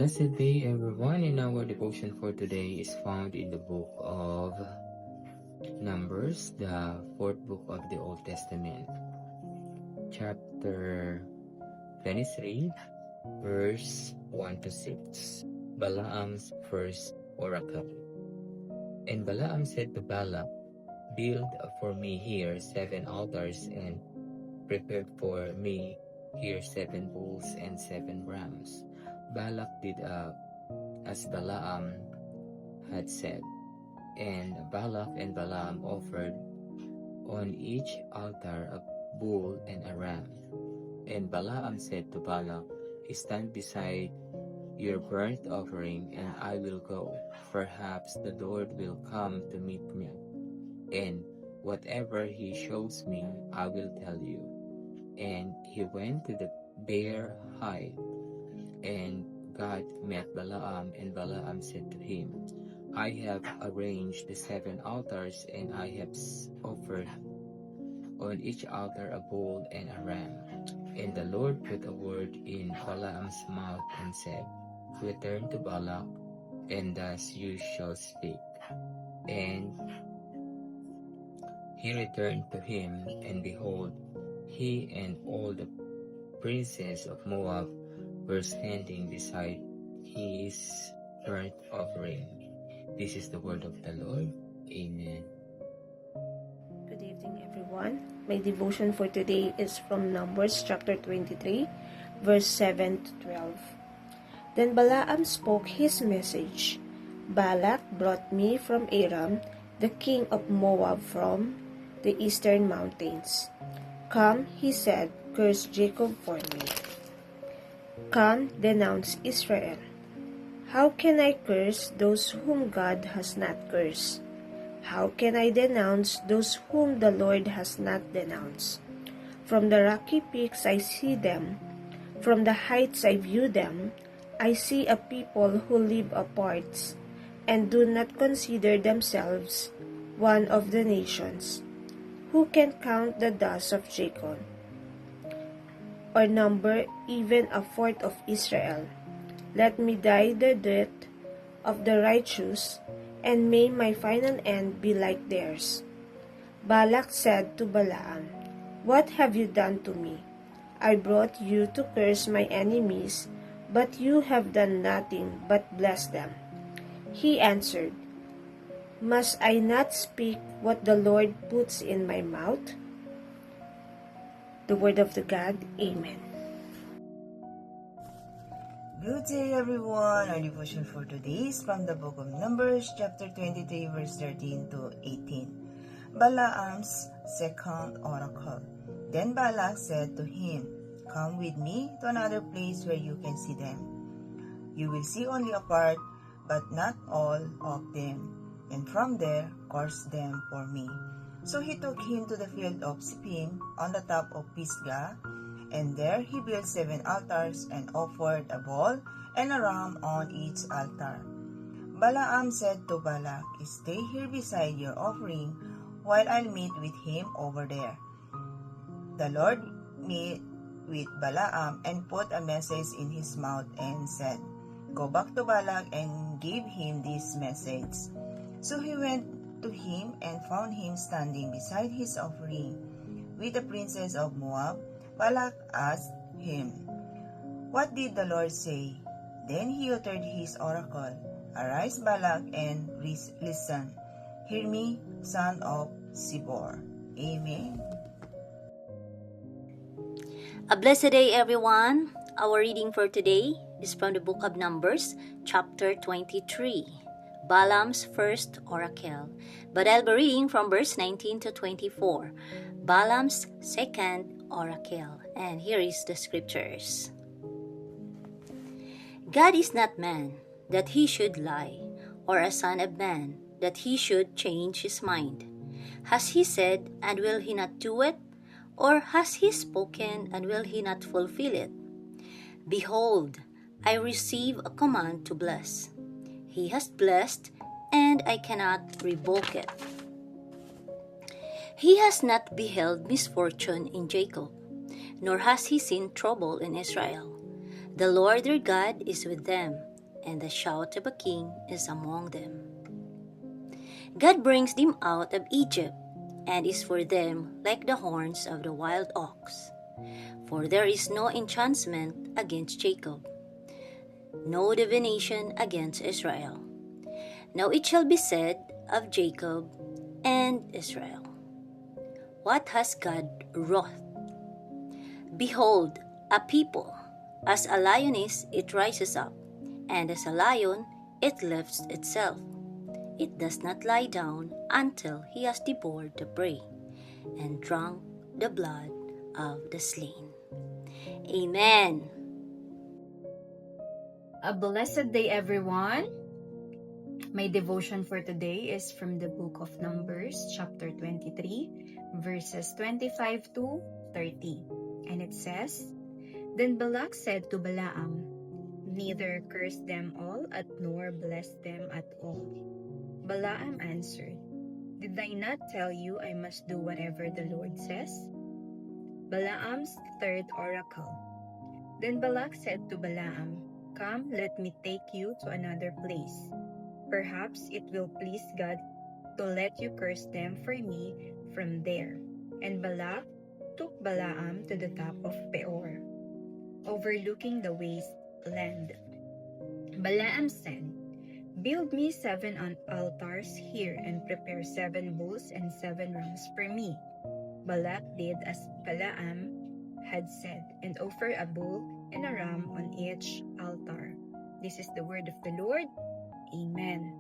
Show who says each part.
Speaker 1: Blessed day, everyone, and our devotion for today is found in the book of Numbers, the fourth book of the Old Testament, chapter 23, verse 1 to 6. Balaam's first oracle. And Balaam said to Balak, "Build for me here 7 altars, and prepare for me here 7 bulls and 7 rams." Balak did as Balaam had said, and Balak and Balaam offered on each altar a bull and a ram. And Balaam said to Balak, "Stand beside your burnt offering, and I will go. Perhaps the Lord will come to meet me, and whatever he shows me, I will tell you." And he went to the Beer Height, and God met Balaam, and Balaam said to him, "I have arranged the 7 altars, and I have offered on each altar a bull and a ram." And the Lord put a word in Balaam's mouth and said, "Return to Balak, and thus you shall speak." And he returned to him, and behold, he and all the princes of Moab were standing beside his burnt offering. This is the word of the Lord. Amen.
Speaker 2: Good evening, everyone. My devotion for today is from Numbers chapter 23, verse 7 to 12. Then Balaam spoke his message. "Balak brought me from Aram, the king of Moab from the eastern mountains. Come," he said, "curse Jacob for me. Come, denounce Israel. How can I curse those whom God has not cursed? How can I denounce those whom the Lord has not denounced? From the rocky peaks I see them. From the heights I view them. I see a people who live apart and do not consider themselves one of the nations. Who can count the dust of Jacob, or number even a fourth of Israel? Let me die the death of the righteous, and may my final end be like theirs." Balak said to Balaam, "What have you done to me? I brought you to curse my enemies, but you have done nothing but bless them." He answered, "Must I not speak what the Lord puts in my mouth?" The word of the God. Amen.
Speaker 3: Good day, everyone. Our devotion for today is from the book of Numbers, chapter 23, verse 13 to 18. Balaam's second oracle. Then Balak said to him, "Come with me to another place where you can see them. You will see only a part, but not all of them, and from there curse them for me." So he took him to the field of Sippim on the top of Pisgah, and there he built 7 altars and offered a bull and a ram on each altar. Balaam said to Balak, "Stay here beside your offering while I meet with him over there." The Lord met with Balaam and put a message in his mouth and said, "Go back to Balak and give him this message." So he went to him and found him standing beside his offering with the princes of Moab. Balak asked him, "What did the Lord say?" Then he uttered his oracle, "Arise, Balak, and listen. Hear me, son of Zippor." Amen.
Speaker 4: A blessed day, everyone. Our reading for today is from the book of Numbers, chapter 23, Balaam's first oracle. But I'll be reading from verse 19 to 24, Balaam's second oracle. And here is the scriptures. God is not man, that he should lie, or a son of man, that he should change his mind. Has he said, and will he not do it? Or has he spoken, and will he not fulfill it? Behold, I receive a command to bless. He has blessed, and I cannot revoke it. He has not beheld misfortune in Jacob, nor has he seen trouble in Israel. The Lord their God is with them, and the shout of a king is among them. God brings them out of Egypt, and is for them like the horns of the wild ox. For there is no enchantment against Jacob, no divination against Israel. Now it shall be said of Jacob and Israel, what has God wrought? Behold, a people, as a lioness it rises up, and as a lion it lifts itself. It does not lie down until he has devoured the prey, and drunk the blood of the slain. Amen.
Speaker 5: A blessed day, everyone. My devotion for today is from the book of Numbers, chapter 23, verses 25 to 30. And it says, Then Balak said to Balaam, Neither curse them all nor bless them at all. Balaam answered, Did I not tell you I must do whatever the Lord says? Balaam's third oracle. Then Balak said to Balaam, Come, let me take you to another place. Perhaps it will please God to let you curse them for me from there. And Balak took Balaam to the top of Peor, overlooking the wasteland. Balaam said, Build me 7 altars here and prepare 7 bulls and 7 rams for me. Balak did as Balaam had said and offered a bull and a ram on each altar. This is the word of the Lord. Amen.